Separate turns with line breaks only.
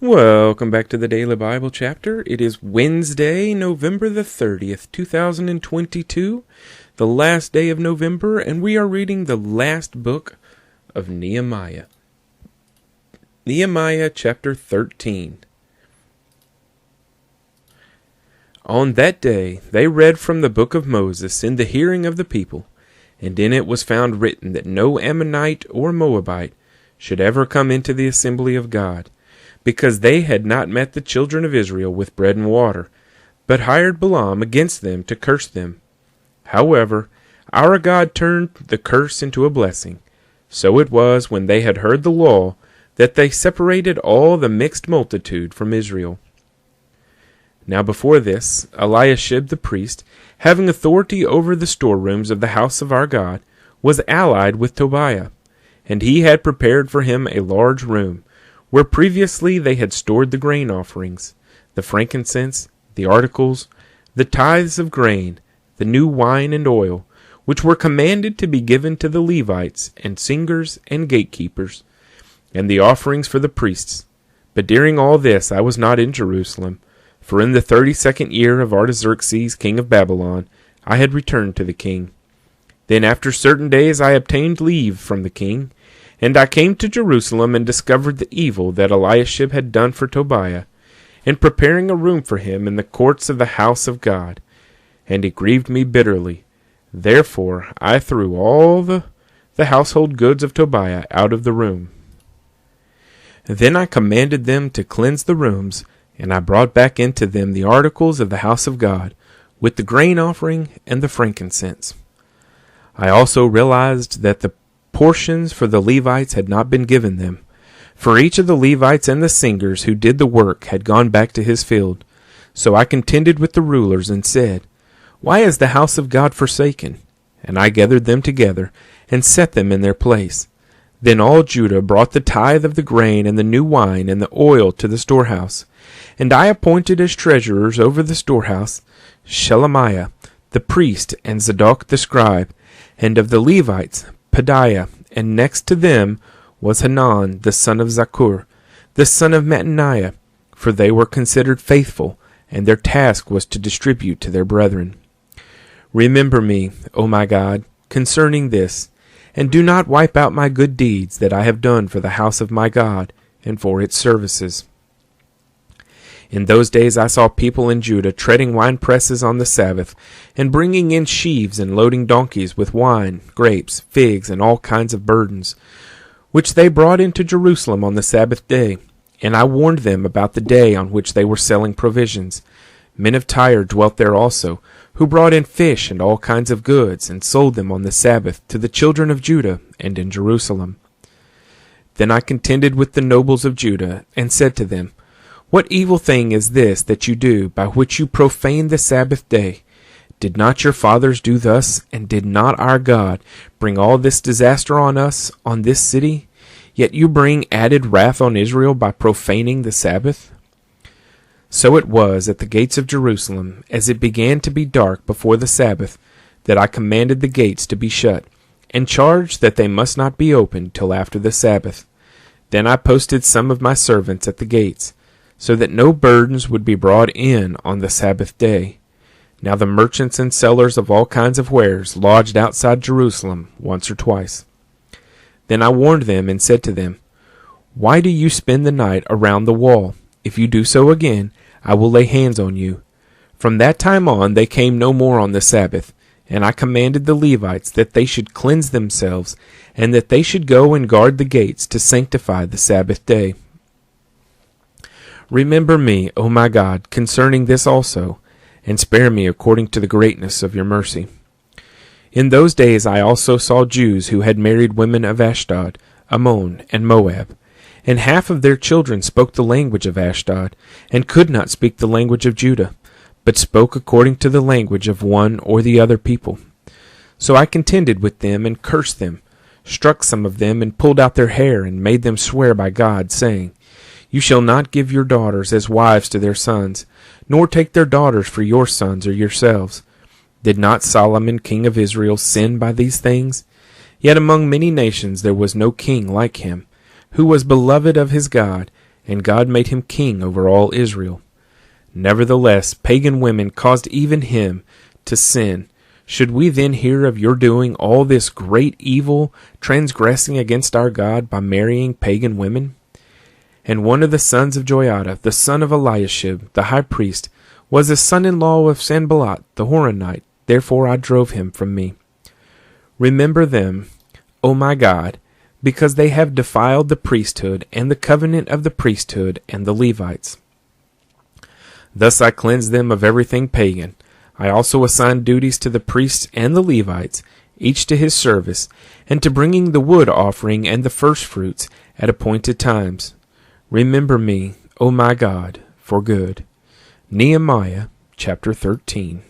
Welcome back to the Daily Bible Chapter. It is Wednesday, November the 30th, 2022, the last day of November, and we are reading the last book of Nehemiah. Nehemiah chapter 13. On that day they read from the book of Moses in the hearing of the people, and in it was found written that no Ammonite or Moabite should ever come into the assembly of God, because they had not met the children of Israel with bread and water, but hired Balaam against them to curse them. However, our God turned the curse into a blessing. So it was, when they had heard the law, that they separated all the mixed multitude from Israel. Now before this, Eliashib the priest, having authority over the storerooms of the house of our God, was allied with Tobiah, and he had prepared for him a large room, where previously they had stored the grain offerings, the frankincense, the articles, the tithes of grain, the new wine and oil, which were commanded to be given to the Levites and singers and gatekeepers, and the offerings for the priests. But during all this I was not in Jerusalem, for in the 32nd year of Artaxerxes king of Babylon I had returned to the king. Then after certain days I obtained leave from the king, and I came to Jerusalem and discovered the evil that Eliashib had done for Tobiah, in preparing a room for him in the courts of the house of God, and it grieved me bitterly. Therefore I threw all the household goods of Tobiah out of the room. Then I commanded them to cleanse the rooms, and I brought back into them the articles of the house of God, with the grain offering and the frankincense. I also realized that the portions for the Levites had not been given them, for each of the Levites and the singers who did the work had gone back to his field. So I contended with the rulers and said, "Why is the house of God forsaken?" And I gathered them together and set them in their place. Then all Judah brought the tithe of the grain and the new wine and the oil to the storehouse, and I appointed as treasurers over the storehouse Shelemiah the priest and Zadok the scribe, and of the Levites Pedaiah, and next to them was Hanan the son of Zakkur, the son of Mattaniah, for they were considered faithful, and their task was to distribute to their brethren. Remember me, O my God, concerning this, and do not wipe out my good deeds that I have done for the house of my God, and for its services. In those days I saw people in Judah treading wine presses on the Sabbath, and bringing in sheaves and loading donkeys with wine, grapes, figs, and all kinds of burdens, which they brought into Jerusalem on the Sabbath day. And I warned them about the day on which they were selling provisions. Men of Tyre dwelt there also, who brought in fish and all kinds of goods, and sold them on the Sabbath to the children of Judah and in Jerusalem. Then I contended with the nobles of Judah, and said to them, "What evil thing is this that you do, by which you profane the Sabbath day? Did not your fathers do thus, and did not our God bring all this disaster on us, on this city? Yet you bring added wrath on Israel by profaning the Sabbath?" So it was at the gates of Jerusalem, as it began to be dark before the Sabbath, that I commanded the gates to be shut, and charged that they must not be opened till after the Sabbath. Then I posted some of my servants at the gates, so that no burdens would be brought in on the Sabbath day. Now the merchants and sellers of all kinds of wares lodged outside Jerusalem once or twice. Then I warned them and said to them, "Why do you spend the night around the wall? If you do so again, I will lay hands on you." From that time on they came no more on the Sabbath, and I commanded the Levites that they should cleanse themselves, and that they should go and guard the gates to sanctify the Sabbath day. Remember me, O my God, concerning this also, and spare me according to the greatness of your mercy. In those days I also saw Jews who had married women of Ashdod, Ammon, and Moab, and half of their children spoke the language of Ashdod, and could not speak the language of Judah, but spoke according to the language of one or the other people. So I contended with them and cursed them, struck some of them, and pulled out their hair, and made them swear by God, saying, "You shall not give your daughters as wives to their sons, nor take their daughters for your sons or yourselves. Did not Solomon king of Israel sin by these things? Yet among many nations there was no king like him, who was beloved of his God, and God made him king over all Israel. Nevertheless, pagan women caused even him to sin. Should we then hear of your doing all this great evil, transgressing against our God by marrying pagan women? And one of the sons of Joiada, the son of Eliashib, the high priest, was the son-in-law of Sanballat the Horonite. Therefore I drove him from me. Remember them, O my God, because they have defiled the priesthood and the covenant of the priesthood and the Levites. Thus I cleanse them of everything pagan. I also assign duties to the priests and the Levites, each to his service, and to bringing the wood offering and the firstfruits at appointed times. Remember me, O my God, for good. Nehemiah chapter 13.